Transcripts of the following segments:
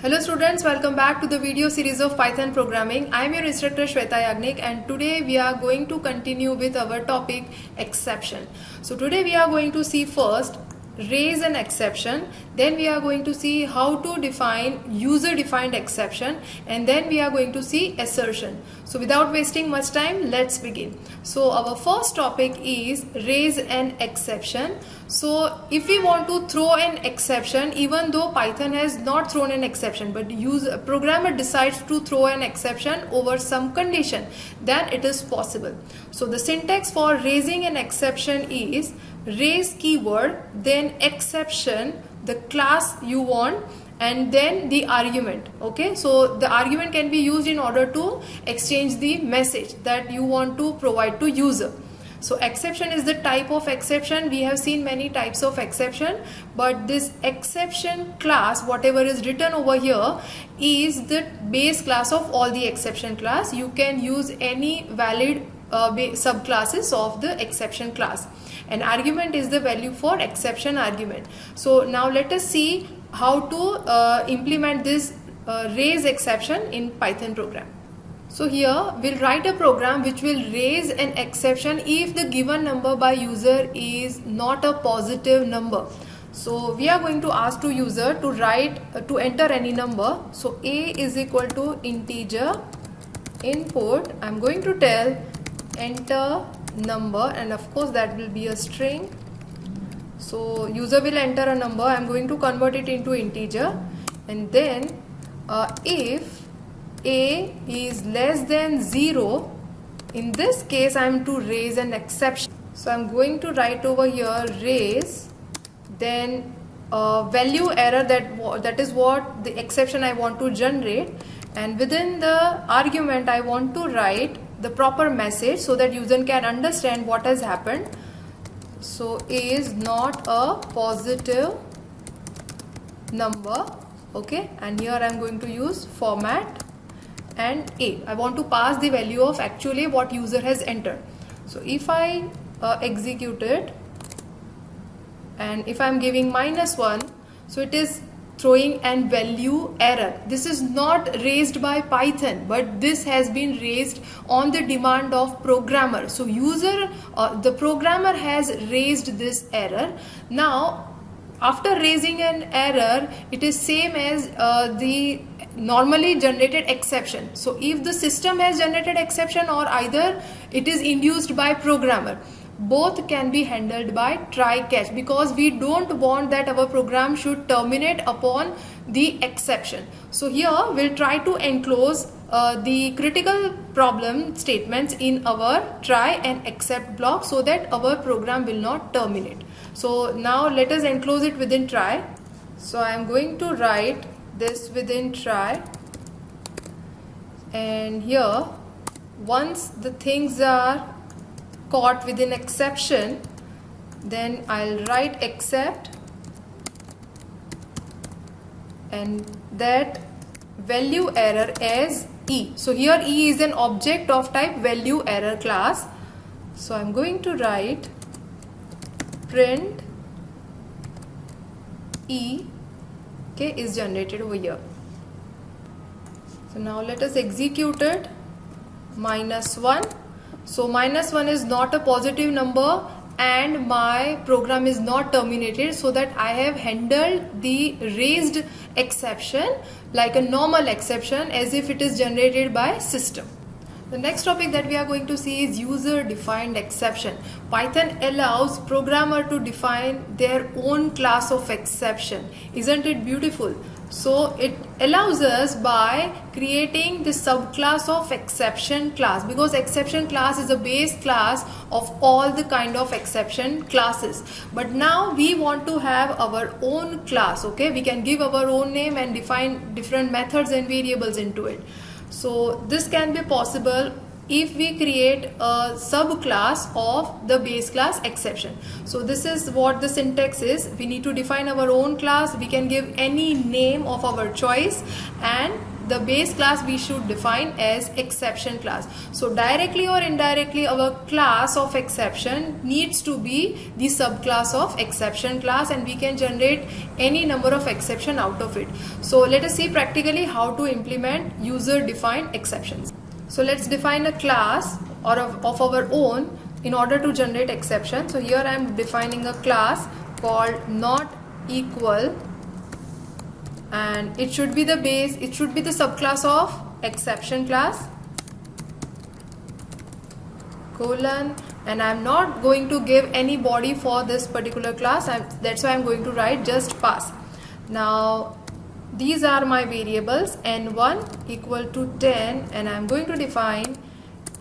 Hello students, welcome back to the video series of Python programming. I am your instructor Shweta Yagnik and today we are going to continue with our topic exception. So today we are going to see first raise an exception, then we are going to see how to define user defined exception, and then we are going to see assertion. So without wasting much time, let's begin. So our first topic is raise an exception. So if we want to throw an exception, even though Python has not thrown an exception, but programmer decides to throw an exception over some condition, then it is possible. So the syntax for raising an exception is raise keyword, then exception, the class you want, and then the argument. Okay, so the argument can be used in order to exchange the message that you want to provide to user. So exception is the type of exception. We have seen many types of exception, but this exception class, whatever is written over here, is the base class of all the exception class. You can use any valid subclasses of the exception class, and argument is the value for exception argument. So now let us see how to implement this raise exception in Python program. So here we'll write a program which will raise an exception if the given number by user is not a positive number. So we are going to ask to user to enter any number. So a is equal to integer input. I'm going to tell enter number, and of course that will be a string. So user will enter a number. I'm going to convert it into integer, and then if a is less than 0, in this case I'm to raise an exception. So I'm going to write over here raise, then value error, that is what the exception I want to generate, and within the argument I want to write the proper message so that user can understand what has happened. So a is not a positive number. Okay, and here I'm going to use format, and I want to pass the value of actually what user has entered. So if I execute it, and if I'm giving -1, so it is throwing an value error. This is not raised by Python, but this has been raised on the demand of programmer. So the programmer has raised this error. Now after raising an error, it is same as the normally generated exception. So if the system has generated exception, or either it is induced by programmer, both can be handled by try catch, because we don't want that our program should terminate upon the exception. So here we'll try to enclose the critical problem statements in our try and except block so that our program will not terminate. So now let us enclose it within try. So I am going to write this within try, and here once the things are caught within exception, then I'll write except, and that value error as e. So here e is an object of type value error class. So I'm going to write print e, okay, is generated over here. So now let us execute it. -1. So -1 is not a positive number, and my program is not terminated, so that I have handled the raised exception like a normal exception, as if it is generated by system. The next topic that we are going to see is user defined exception. Python allows programmer to define their own class of exception. Isn't it beautiful? So it allows us by creating the subclass of exception class, because exception class is a base class of all the kind of exception classes. But now we want to have our own class. Okay, we can give our own name and define different methods and variables into it. So this can be possible if we create a subclass of the base class exception. So this is what the syntax is. We need to define our own class. We can give any name of our choice, and the base class we should define as exception class. So directly or indirectly our class of exception needs to be the subclass of exception class, and we can generate any number of exception out of it. So let us see practically how to implement user defined exceptions. So let's define a class or of our own in order to generate exception. So here I am defining a class called not equal, and it should be the base, it should be the subclass of exception class, colon, and I'm not going to give any body for this particular class, that's why I'm going to write just pass. Now these are my variables, n1 equal to 10, and I'm going to define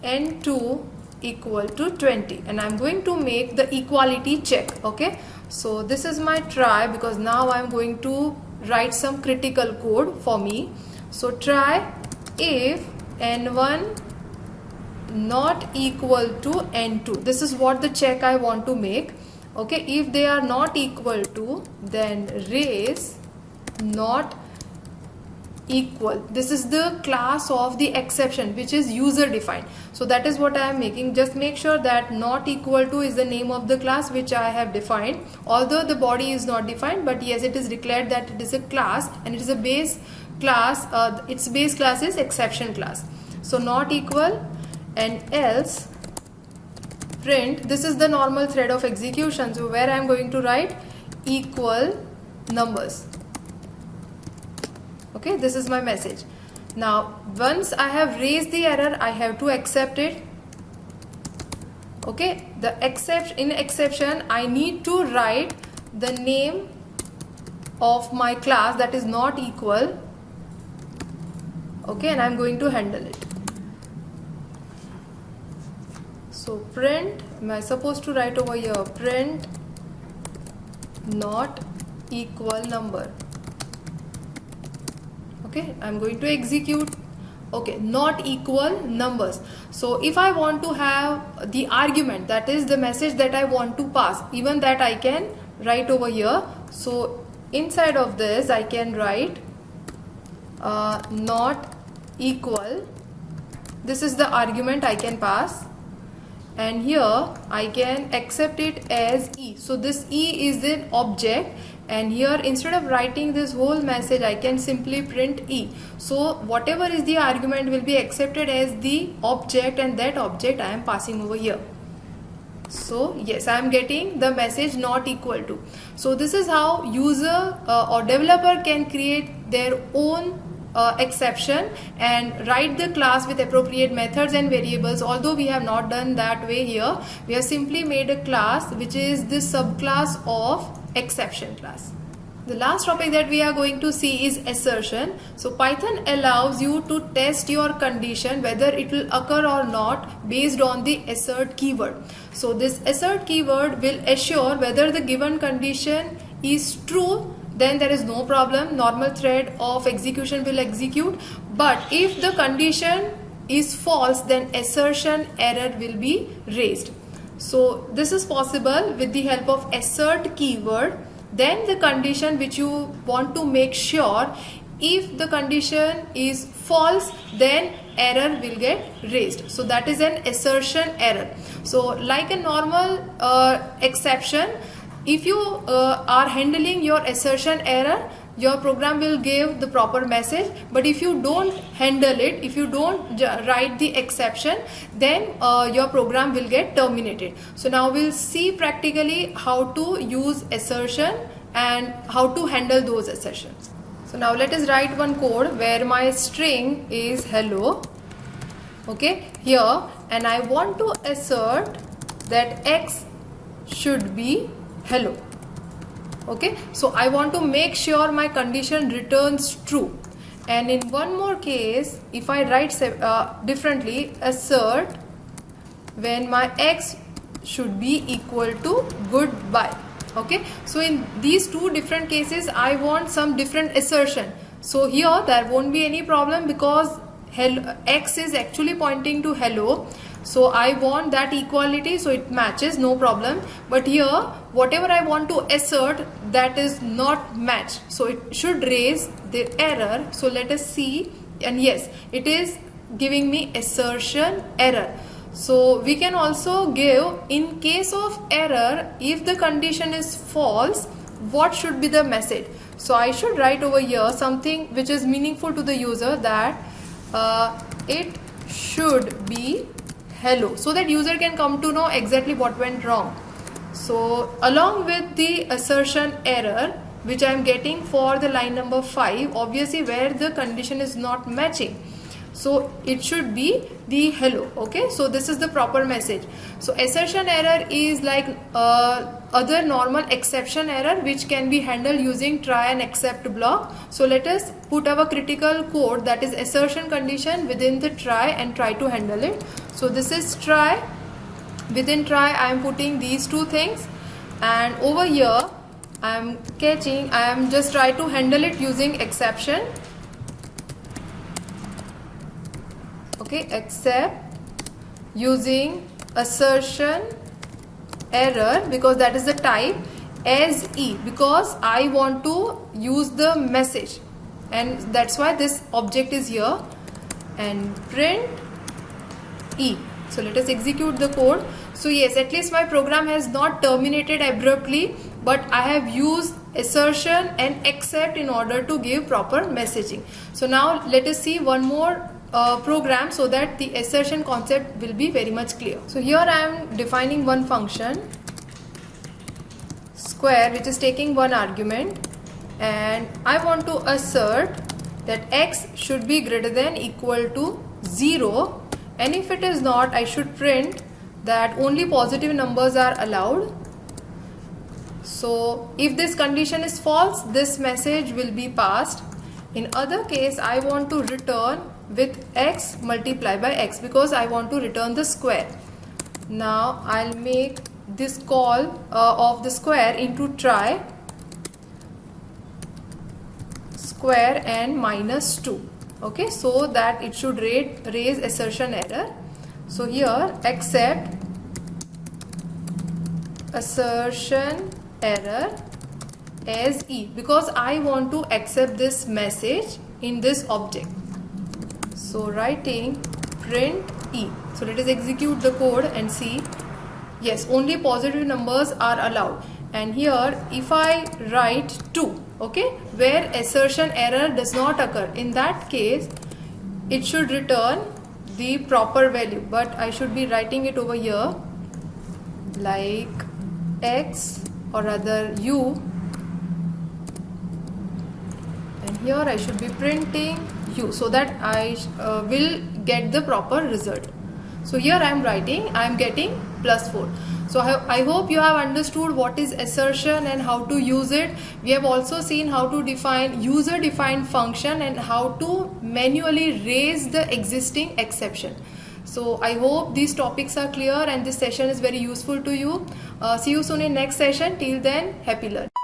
n2 equal to 20, and I'm going to make the equality check. Okay, so this is my try, because now I'm going to write some critical code for me. So try if n1 not equal to n2. This is what the check I want to make. Okay, if they are not equal to, then raise not equal. This is the class of the exception which is user defined. So that is what I am making. Just make sure that not equal to is the name of the class which I have defined, although the body is not defined, but yes, it is declared that it is a class and it is a base class. Its base class is exception class. So not equal, and else print, this is the normal thread of execution, so where I am going to write equal numbers. Okay, this is my message. Now once I have raised the error, I have to accept it. Okay, in exception I need to write the name of my class, that is not equal. Okay, and I'm going to handle it. So print, am I supposed to write over here print not equal number. Okay, I'm going to execute. Okay, not equal numbers. So if I want to have the argument, that is the message that I want to pass, even that I can write over here. So inside of this I can write not equal. This is the argument I can pass, and here I can accept it as E. So this E is an object, and here instead of writing this whole message I can simply print E. So whatever is the argument will be accepted as the object, and that object I am passing over here. So yes, I am getting the message not equal to. So this is how user or developer can create their own exception and write the class with appropriate methods and variables. Although we have not done that way here, we have simply made a class which is the subclass of exception class. The last topic that we are going to see is assertion. So Python allows you to test your condition whether it will occur or not based on the assert keyword. So this assert keyword will assure whether the given condition is true, then there is no problem, normal thread of execution will execute. But if the condition is false, then assertion error will be raised. So this is possible with the help of assert keyword. Then the condition which you want to make sure, if the condition is false, then error will get raised. So that is an assertion error. So like a normal exception, if you are handling your assertion error, your program will give the proper message. But if you don't handle it, if you don't write the exception, then your program will get terminated. So now we'll see practically how to use assertion and how to handle those assertions. So now let us write one code where my string is hello. Okay, here, and I want to assert that X should be hello. Okay, so I want to make sure my condition returns true. And in one more case, if I write differently, assert when my X should be equal to goodbye. Okay, so in these two different cases I want some different assertion. So here there won't be any problem because X is actually pointing to hello. So I want that equality, so it matches, no problem. But here whatever I want to assert, that is not matched, so it should raise the error. So let us see and yes, it is giving me assertion error. So we can also give, in case of error, if the condition is false, what should be the message. So I should write over here something which is meaningful to the user, that it should be hello, so that user can come to know exactly what went wrong. So along with the assertion error which I am getting for the line number 5, obviously where the condition is not matching, so it should be the hello. Okay, so this is the proper message. So assertion error is like other normal exception error which can be handled using try and except block. So let us put our critical code, that is assertion condition, within the try and try to handle it. So this is try. Within try I am putting these two things, and over here I am just try to handle it using exception. Okay, except using assertion error, because that is the type, as E, because I want to use the message, and that's why this object is here, and print E. So let us execute the code. So yes, at least my program has not terminated abruptly, but I have used assertion and except in order to give proper messaging. So now let us see one more program, so that the assertion concept will be very much clear. So here I am defining one function square which is taking one argument, and I want to assert that x should be greater than equal to 0, and if it is not, I should print that only positive numbers are allowed. So if this condition is false, this message will be passed. In other case, I want to return with x multiplied by x, because I want to return the square. Now I'll make this call of the square into try square and minus 2. Okay, so that it should raise assertion error. So here accept assertion error as E, because I want to accept this message in this object. So writing print E. So let us execute the code and see. Yes, only positive numbers are allowed. And here if I write 2, okay, where assertion error does not occur, in that case it should return the proper value, but I should be writing it over here like x, or rather u, and here I should be printing u, so that I will get the proper result. So here I am writing, I am getting +4. So I hope you have understood what is assertion and how to use it. We have also seen how to define user defined function and how to manually raise the existing exception. So I hope these topics are clear and this session is very useful to you. See you soon in next session. Till then, happy learning.